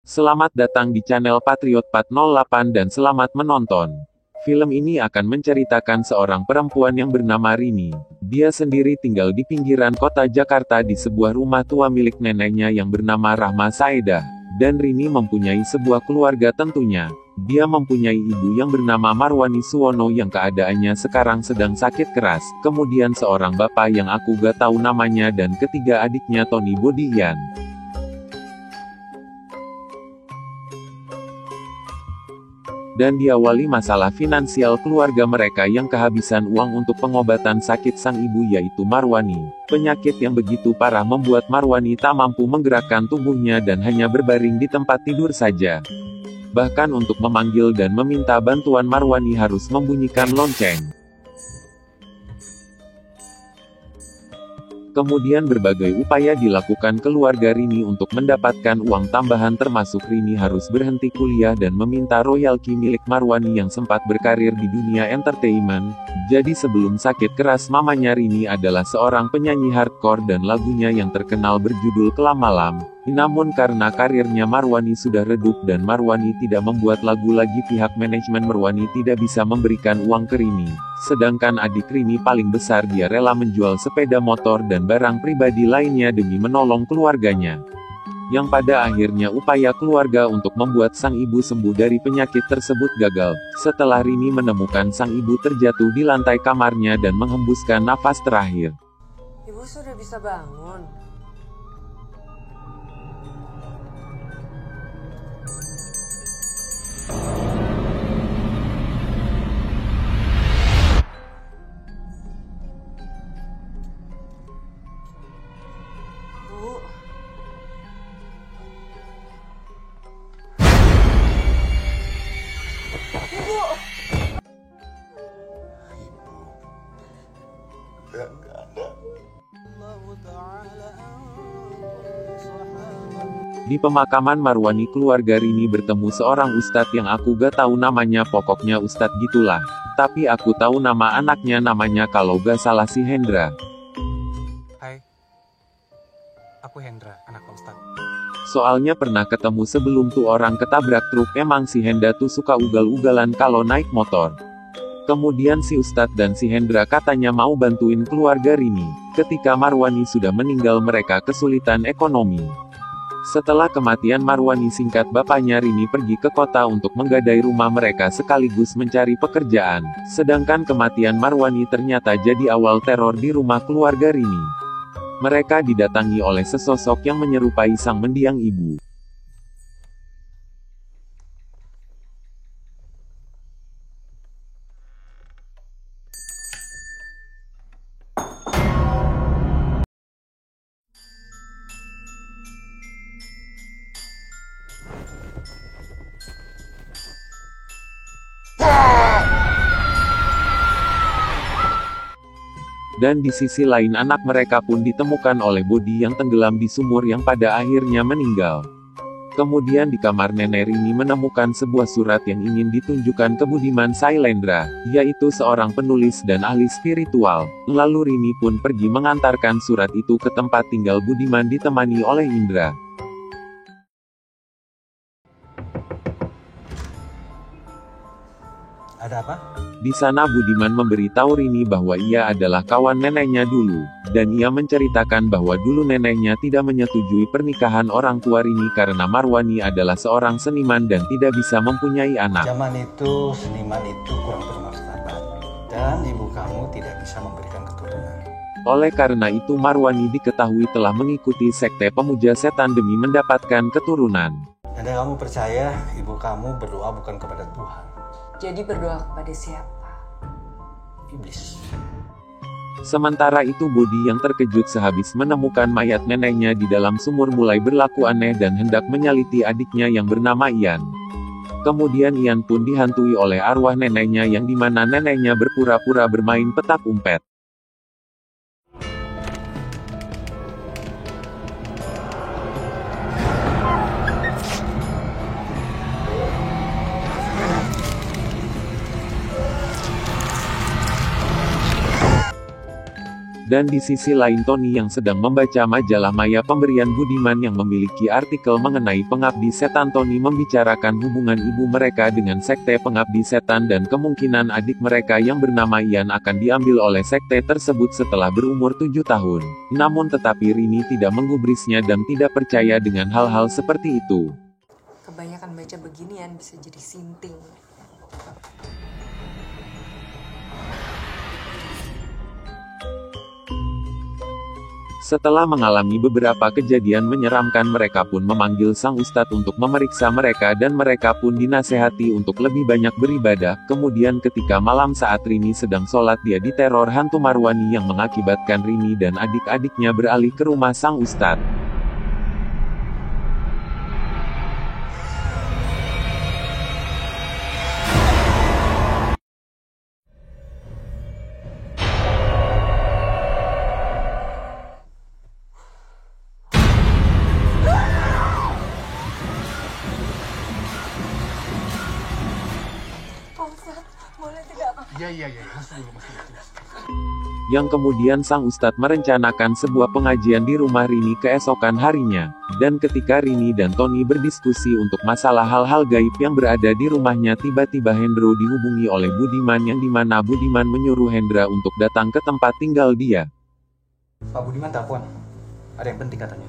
Selamat datang di channel Patriot 408 dan selamat menonton. Film ini akan menceritakan seorang perempuan yang bernama Rini. Dia sendiri tinggal di pinggiran kota Jakarta di sebuah rumah tua milik neneknya yang bernama Rahma Saedah. Dan Rini mempunyai sebuah keluarga tentunya. Dia mempunyai ibu yang bernama Marwani Suwono yang keadaannya sekarang sedang sakit keras. Kemudian seorang bapak yang aku gak tahu namanya dan ketiga adiknya Tony Bodian. Dan diawali masalah finansial keluarga mereka yang kehabisan uang untuk pengobatan sakit sang ibu yaitu Marwani. Penyakit yang begitu parah membuat Marwani tak mampu menggerakkan tubuhnya dan hanya berbaring di tempat tidur saja. Bahkan untuk memanggil dan meminta bantuan Marwani harus membunyikan lonceng. Kemudian berbagai upaya dilakukan keluarga Rini untuk mendapatkan uang tambahan termasuk Rini harus berhenti kuliah dan meminta royalti milik Marwani yang sempat berkarir di dunia entertainment. Jadi sebelum sakit keras mamanya Rini adalah seorang penyanyi hardcore dan lagunya yang terkenal berjudul Kelam Malam. Namun karena karirnya Marwani sudah redup dan Marwani tidak membuat lagu lagi, pihak manajemen Marwani tidak bisa memberikan uang ke Rini. Sedangkan adik Rini paling besar dia rela menjual sepeda motor dan barang pribadi lainnya demi menolong keluarganya. Yang pada akhirnya upaya keluarga untuk membuat sang ibu sembuh dari penyakit tersebut gagal. Setelah Rini menemukan sang ibu terjatuh di lantai kamarnya dan menghembuskan nafas terakhir. Ibu sudah bisa bangun. Di pemakaman Marwani keluarga Rini bertemu seorang ustadz yang aku gak tahu namanya, pokoknya ustadz gitulah. Tapi aku tahu nama anaknya, namanya kalau gak salah si Hendra. Hai, aku Hendra, anak ustadz. Soalnya pernah ketemu sebelum tuh orang ketabrak truk. Emang si Hendra tuh suka ugal-ugalan kalau naik motor. Kemudian si ustadz dan si Hendra katanya mau bantuin keluarga Rini. Ketika Marwani sudah meninggal mereka kesulitan ekonomi. Setelah kematian Marwani singkat bapaknya Rini pergi ke kota untuk menggadai rumah mereka sekaligus mencari pekerjaan. Sedangkan kematian Marwani ternyata jadi awal teror di rumah keluarga Rini. Mereka didatangi oleh sesosok yang menyerupai sang mendiang ibu. Dan di sisi lain anak mereka pun ditemukan oleh Bodi yang tenggelam di sumur yang pada akhirnya meninggal. Kemudian di kamar nenek Rini menemukan sebuah surat yang ingin ditunjukkan ke Budiman Sailendra, yaitu seorang penulis dan ahli spiritual. Lalu Rini pun pergi mengantarkan surat itu ke tempat tinggal Budiman ditemani oleh Indra. Ada apa? Di sana Budiman memberitahu Rini bahwa ia adalah kawan neneknya dulu, dan ia menceritakan bahwa dulu neneknya tidak menyetujui pernikahan orang tua Rini karena Marwani adalah seorang seniman dan tidak bisa mempunyai anak. Zaman itu seniman itu kurang bermartabat dan ibu kamu tidak bisa memberikan keturunan. Oleh karena itu Marwani diketahui telah mengikuti sekte pemuja setan demi mendapatkan keturunan. Dan kamu percaya ibu kamu berdoa bukan kepada Tuhan. Jadi berdoa kepada siapa? Iblis. Sementara itu Bodi yang terkejut sehabis menemukan mayat neneknya di dalam sumur mulai berlaku aneh dan hendak menyaliti adiknya yang bernama Ian. Kemudian Ian pun dihantui oleh arwah neneknya yang dimana neneknya berpura-pura bermain petak umpet. Dan di sisi lain Tony yang sedang membaca majalah Maya pemberian Budiman yang memiliki artikel mengenai pengabdi setan. Tony membicarakan hubungan ibu mereka dengan sekte pengabdi setan dan kemungkinan adik mereka yang bernama Ian akan diambil oleh sekte tersebut setelah berumur 7 tahun. Namun tetapi Rini tidak menggubrisnya dan tidak percaya dengan hal-hal seperti itu. Kebanyakan baca beginian bisa jadi sinting. Setelah mengalami beberapa kejadian menyeramkan, mereka pun memanggil sang ustadz untuk memeriksa mereka dan mereka pun dinasehati untuk lebih banyak beribadah. Kemudian ketika malam saat Rini sedang sholat, dia diteror hantu Marwani yang mengakibatkan Rini dan adik-adiknya beralih ke rumah sang ustadz. Iya, masuk dulu. Yang kemudian sang ustadz merencanakan sebuah pengajian di rumah Rini keesokan harinya. Dan ketika Rini dan Tony berdiskusi untuk masalah hal-hal gaib yang berada di rumahnya, tiba-tiba Hendro dihubungi oleh Budiman yang dimana Budiman menyuruh Hendra untuk datang ke tempat tinggal dia. Pak Budiman telepon. Ada yang penting katanya.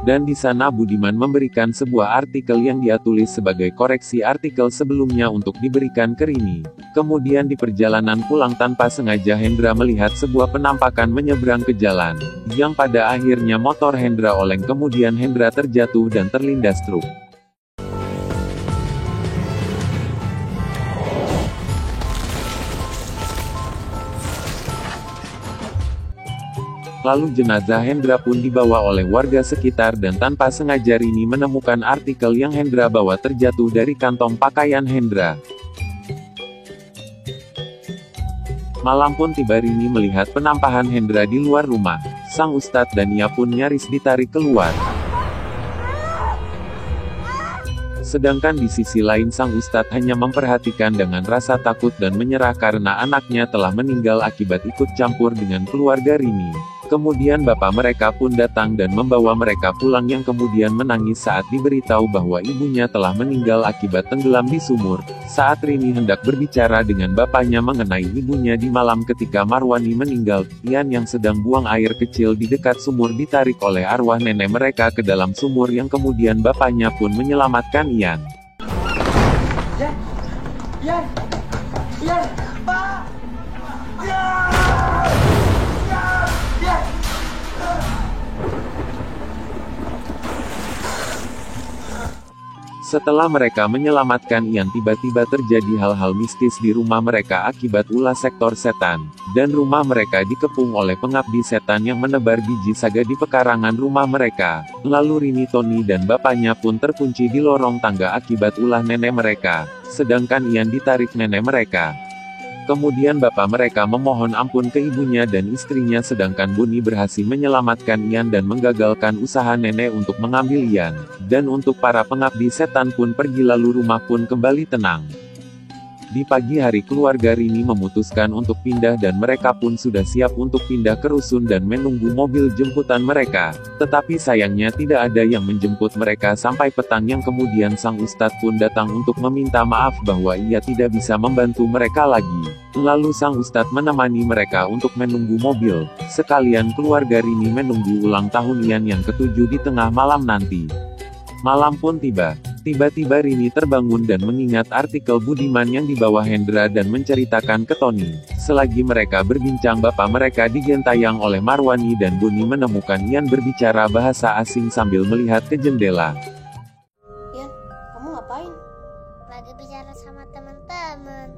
Dan di sana Budiman memberikan sebuah artikel yang dia tulis sebagai koreksi artikel sebelumnya untuk diberikan ke Rini. Kemudian di perjalanan pulang tanpa sengaja Hendra melihat sebuah penampakan menyeberang ke jalan, yang pada akhirnya motor Hendra oleng, kemudian Hendra terjatuh dan terlindas truk. Lalu jenazah Hendra pun dibawa oleh warga sekitar dan tanpa sengaja Rini menemukan artikel yang Hendra bawa terjatuh dari kantong pakaian Hendra. Malam pun tiba, Rini melihat penampakan Hendra di luar rumah sang ustadz dan ia pun nyaris ditarik keluar. Sedangkan di sisi lain sang ustadz hanya memperhatikan dengan rasa takut dan menyerah karena anaknya telah meninggal akibat ikut campur dengan keluarga Rini. Kemudian bapak mereka pun datang dan membawa mereka pulang yang kemudian menangis saat diberitahu bahwa ibunya telah meninggal akibat tenggelam di sumur. Saat Rini hendak berbicara dengan bapaknya mengenai ibunya di malam ketika Marwani meninggal, Ian yang sedang buang air kecil di dekat sumur ditarik oleh arwah nenek mereka ke dalam sumur yang kemudian bapaknya pun menyelamatkan Ian. Setelah mereka menyelamatkan Ian, tiba-tiba terjadi hal-hal mistis di rumah mereka akibat ulah sektor setan, dan rumah mereka dikepung oleh pengabdi setan yang menebar biji saga di pekarangan rumah mereka. Lalu Rini, Tony dan bapaknya pun terkunci di lorong tangga akibat ulah nenek mereka, sedangkan Ian ditarik nenek mereka. Kemudian bapak mereka memohon ampun ke ibunya dan istrinya, sedangkan Bonnie berhasil menyelamatkan Ian dan menggagalkan usaha nenek untuk mengambil Ian. Dan untuk para pengabdi setan pun pergi, lalu rumah pun kembali tenang. Di pagi hari keluarga Rini memutuskan untuk pindah dan mereka pun sudah siap untuk pindah ke rusun dan menunggu mobil jemputan mereka. Tetapi sayangnya tidak ada yang menjemput mereka sampai petang yang kemudian sang ustadz pun datang untuk meminta maaf bahwa ia tidak bisa membantu mereka lagi. Lalu sang ustadz menemani mereka untuk menunggu mobil. Sekalian keluarga Rini menunggu ulang tahun Ian yang ke-7 di tengah malam nanti. Malam pun tiba. Tiba-tiba Rini terbangun dan mengingat artikel Budiman yang dibawa Hendra dan menceritakan ke Tony. Selagi mereka berbincang, bapak mereka digentayang oleh Marwani dan Bonnie menemukan Ian berbicara bahasa asing sambil melihat ke jendela. Ian, kamu ngapain? Lagi bicara sama teman-teman.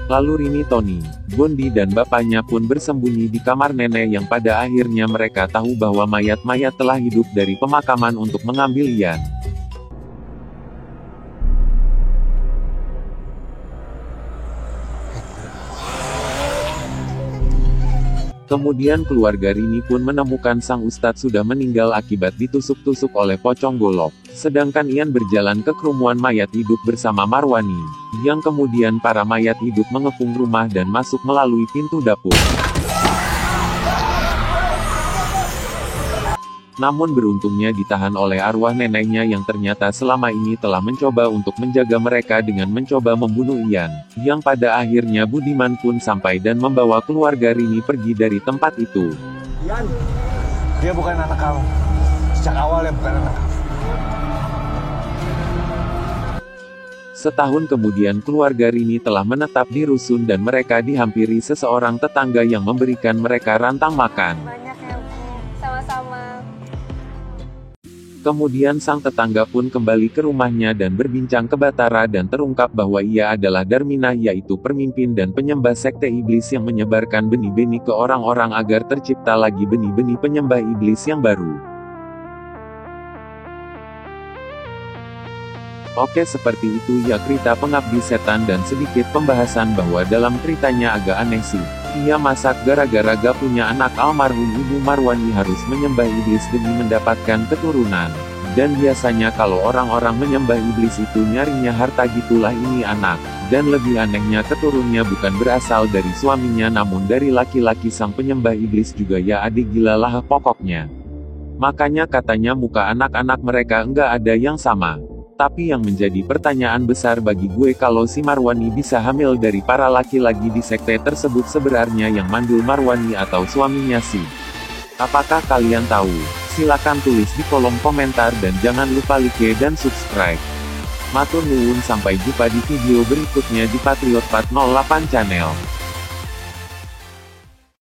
Lalu Rini, Tony, Bondi dan bapaknya pun bersembunyi di kamar nenek yang pada akhirnya mereka tahu bahwa mayat-mayat telah hidup dari pemakaman untuk mengambil Ian. Kemudian keluarga Rini pun menemukan sang ustadz sudah meninggal akibat ditusuk-tusuk oleh pocong golok. Sedangkan Ian berjalan ke kerumunan mayat hidup bersama Marwani, yang kemudian para mayat hidup mengepung rumah dan masuk melalui pintu dapur. Namun beruntungnya ditahan oleh arwah neneknya yang ternyata selama ini telah mencoba untuk menjaga mereka dengan mencoba membunuh Ian, yang pada akhirnya Budiman pun sampai dan membawa keluarga Rini pergi dari tempat itu. Ian, dia bukan anak kamu. Sejak awal dia bukan anak kamu. Setahun kemudian keluarga Rini telah menetap di rusun dan mereka dihampiri seseorang tetangga yang memberikan mereka rantang makan. Banyak ya, Bu. Sama-sama. Kemudian sang tetangga pun kembali ke rumahnya dan berbincang ke Batara dan terungkap bahwa ia adalah Darminah, yaitu pemimpin dan penyembah sekte iblis yang menyebarkan benih-benih ke orang-orang agar tercipta lagi benih-benih penyembah iblis yang baru. Oke, seperti itu ya cerita Pengabdi Setan, dan sedikit pembahasan bahwa dalam ceritanya agak aneh sih. Ia masak gara-gara gak punya anak. Almarhum Ibu Marwani harus menyembah iblis demi mendapatkan keturunan. Dan biasanya kalau orang-orang menyembah iblis itu nyarinya harta, gitulah ini anak. Dan lebih anehnya keturunnya bukan berasal dari suaminya namun dari laki-laki sang penyembah iblis juga. Ya adik, gila lah pokoknya. Makanya katanya muka anak-anak mereka enggak ada yang sama. Tapi yang menjadi pertanyaan besar bagi gue, kalau si Marwani bisa hamil dari para laki-laki di sekte tersebut, sebenarnya yang mandul Marwani atau suaminya sih? Apakah kalian tahu? Silakan tulis di kolom komentar dan jangan lupa like dan subscribe. Matur nuwun, sampai jumpa di video berikutnya di Patriot 408 Channel.